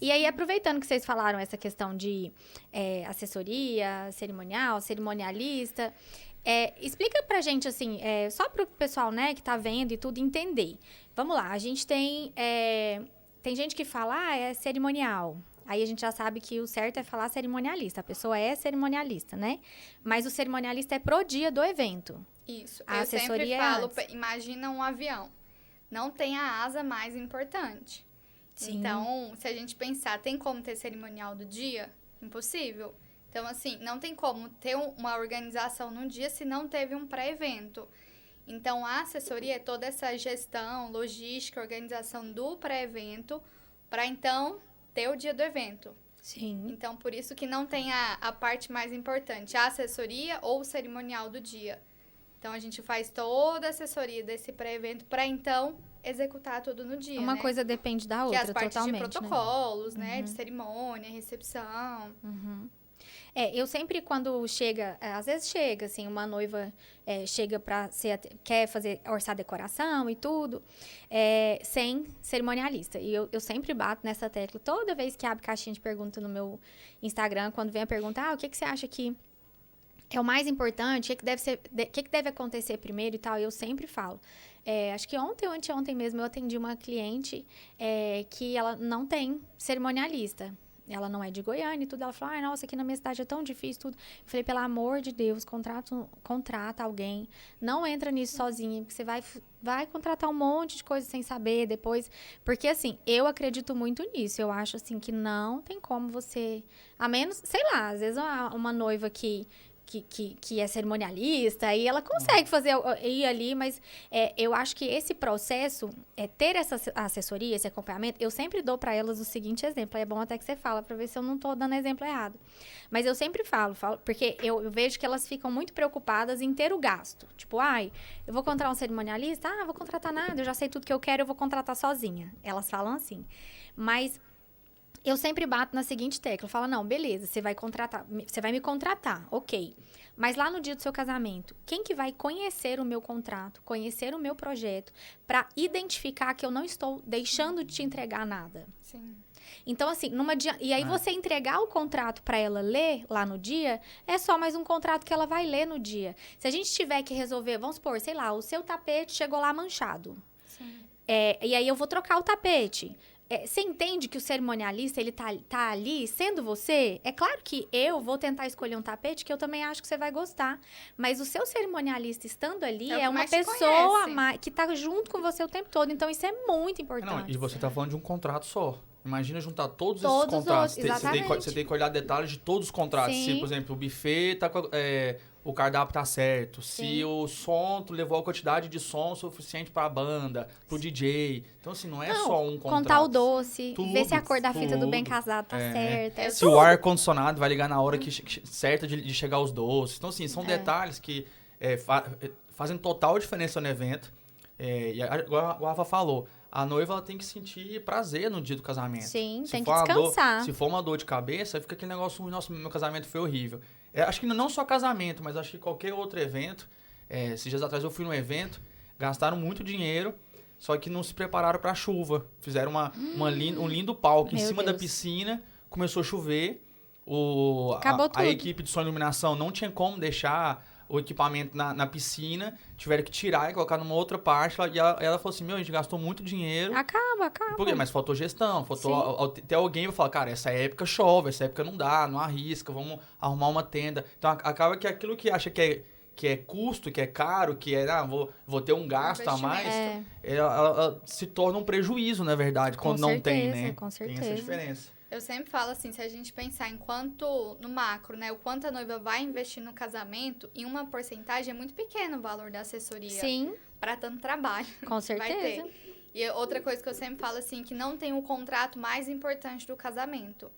E aí, aproveitando que vocês falaram essa questão de assessoria, cerimonial, cerimonialista, explica pra gente, assim, só pro pessoal, né, que tá vendo e tudo entender. Vamos lá, a gente tem gente que fala, é cerimonial. Aí a gente já sabe que o certo é falar cerimonialista. A pessoa é cerimonialista, né? Mas o cerimonialista é pro dia do evento. Isso. A Eu sempre assessoria falo, antes. imagina um avião. Não tem a asa mais importante. Sim. Então, se a gente pensar, tem como ter cerimonial do dia? Impossível. Então, assim, não tem como ter uma organização num dia se não teve um pré-evento. Então, a assessoria é toda essa gestão, logística, organização do pré-evento, para então ter o dia do evento. Sim. Então, por isso que não tem a parte mais importante, a assessoria ou o cerimonial do dia. Então, a gente faz toda a assessoria desse pré-evento para, então, executar tudo no dia, Uma né? coisa depende da Que outra, é as partes totalmente, de protocolos, né? De cerimônia, recepção. Eu sempre, quando chega, às vezes chega, assim, uma noiva chega pra quer orçar decoração e tudo, sem cerimonialista. E eu sempre bato nessa tecla. Toda vez que abre caixinha de pergunta no meu Instagram, quando vem a pergunta, o que você acha que é o mais importante, o que deve acontecer primeiro e tal, eu sempre falo. Acho que ontem ou anteontem mesmo eu atendi uma cliente que ela não tem cerimonialista. Ela não é de Goiânia e tudo. Ela falou, nossa, aqui na minha cidade é tão difícil tudo. Eu falei, pelo amor de Deus, contrata alguém. Não entra nisso sozinha, porque você vai contratar um monte de coisa sem saber depois. Porque, assim, eu acredito muito nisso. Eu acho, assim, que não tem como você... A menos, sei lá, às vezes uma noiva que é cerimonialista, e ela consegue ir ali, mas eu acho que esse processo, ter essa assessoria, esse acompanhamento, eu sempre dou para elas o seguinte exemplo, é bom até que você fala, para ver se eu não tô dando exemplo errado. Mas eu sempre falo porque eu vejo que elas ficam muito preocupadas em ter o gasto. Tipo, eu vou contratar um cerimonialista? Vou contratar nada, eu já sei tudo que eu quero, eu vou contratar sozinha. Elas falam assim. Mas... eu sempre bato na seguinte tecla, eu falo, não, beleza, você vai me contratar, ok. Mas lá no dia do seu casamento, quem que vai conhecer o meu contrato, conhecer o meu projeto, para identificar que eu não estou deixando de te entregar nada? Sim. Então, assim, e aí você entregar o contrato para ela ler lá no dia, é só mais um contrato que ela vai ler no dia. Se a gente tiver que resolver, vamos supor, sei lá, o seu tapete chegou lá manchado. Sim. E aí eu vou trocar o tapete. Você entende que o cerimonialista, ele tá ali sendo você? É claro que eu vou tentar escolher um tapete que eu também acho que você vai gostar. Mas o seu cerimonialista estando ali é uma pessoa que tá junto com você o tempo todo. Então, isso é muito importante. Não, e você tá falando de um contrato só. Imagina juntar todos esses contratos. Você tem que olhar detalhes de todos os contratos. Sim. Se, por exemplo, o buffet tá o cardápio tá certo. Sim. Se o som levou a quantidade de som suficiente para a banda, pro DJ. Então, assim, não é só um contrato. Contar o doce, tudo, ver se a cor da fita do bem casado tá certa. Se o ar-condicionado vai ligar na hora certa de chegar os doces. Então, assim, são detalhes que fazem total diferença no evento. E agora o Rafa falou, a noiva ela tem que sentir prazer no dia do casamento. Sim, tem que descansar. Se for uma dor de cabeça, fica aquele negócio, nossa, meu casamento foi horrível. Acho que não só casamento, mas acho que qualquer outro evento. Esses dias atrás eu fui num evento, gastaram muito dinheiro, só que não se prepararam para a chuva. Fizeram um lindo palco em cima da piscina, começou a chover. A equipe de som e iluminação não tinha como deixar o equipamento na piscina, tiveram que tirar e colocar numa outra parte. E ela falou assim, a gente gastou muito dinheiro. Acaba. Por quê? Mas faltou gestão, faltou ter alguém pra falar, cara, essa época chove, essa época não dá, não arrisca, vamos arrumar uma tenda. Então, acaba que aquilo que acha que é custo, que é caro, que vou ter um gasto a mais, ela se torna um prejuízo, na verdade, quando não tem, né? Com certeza. Tem essa diferença. Eu sempre falo assim, se a gente pensar no macro, né, o quanto a noiva vai investir no casamento, em uma porcentagem é muito pequeno o valor da assessoria. Sim. Para tanto trabalho. Com certeza. Vai ter. E outra coisa que eu sempre falo assim, que não tem o contrato mais importante do casamento.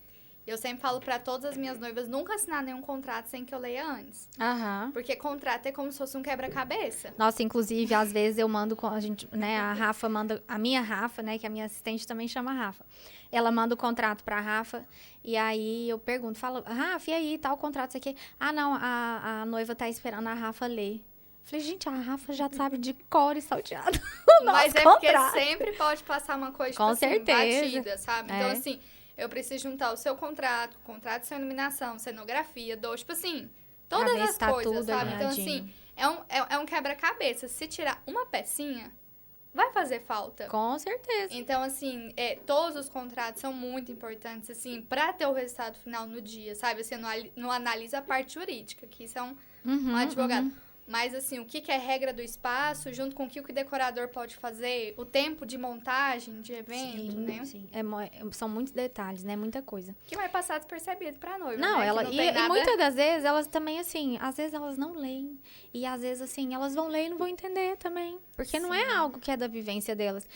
Eu sempre falo para todas as minhas noivas nunca assinar nenhum contrato sem que eu leia antes. Porque contrato é como se fosse um quebra-cabeça. Nossa, inclusive, às vezes eu mando, a Rafa manda, a minha Rafa, né, que a minha assistente também chama Rafa. Ela manda o contrato pra Rafa, e aí eu pergunto, falo, Rafa, e aí, tá o contrato, isso aqui? Não, a noiva tá esperando a Rafa ler. Falei, gente, a Rafa já sabe de cor e salteado. Mas é porque sempre pode passar uma coisa, tipo com assim, certeza. batida, sabe? Então, assim, eu preciso juntar o seu contrato, o contrato de sua iluminação, cenografia, tipo assim, todas ver as se tá coisas, tudo sabe? Então, alinhadinho. assim, é um quebra-cabeça. Se tirar uma pecinha, vai fazer falta. Com certeza. Então, assim, todos os contratos são muito importantes, assim, pra ter o resultado final no dia, sabe? Você não analisa a parte jurídica, que isso é um advogado. Mas, assim, o que é regra do espaço, junto com o que o decorador pode fazer, o tempo de montagem de evento, Sim, né? sim. São muitos detalhes, né? Muita coisa. Que vai passar despercebido pra noiva, Não, né? ela, Que não tem nada... muitas das vezes elas também, assim, às vezes elas não leem. E às vezes, assim, elas vão ler e não vão entender também. Porque não é algo que é da vivência delas.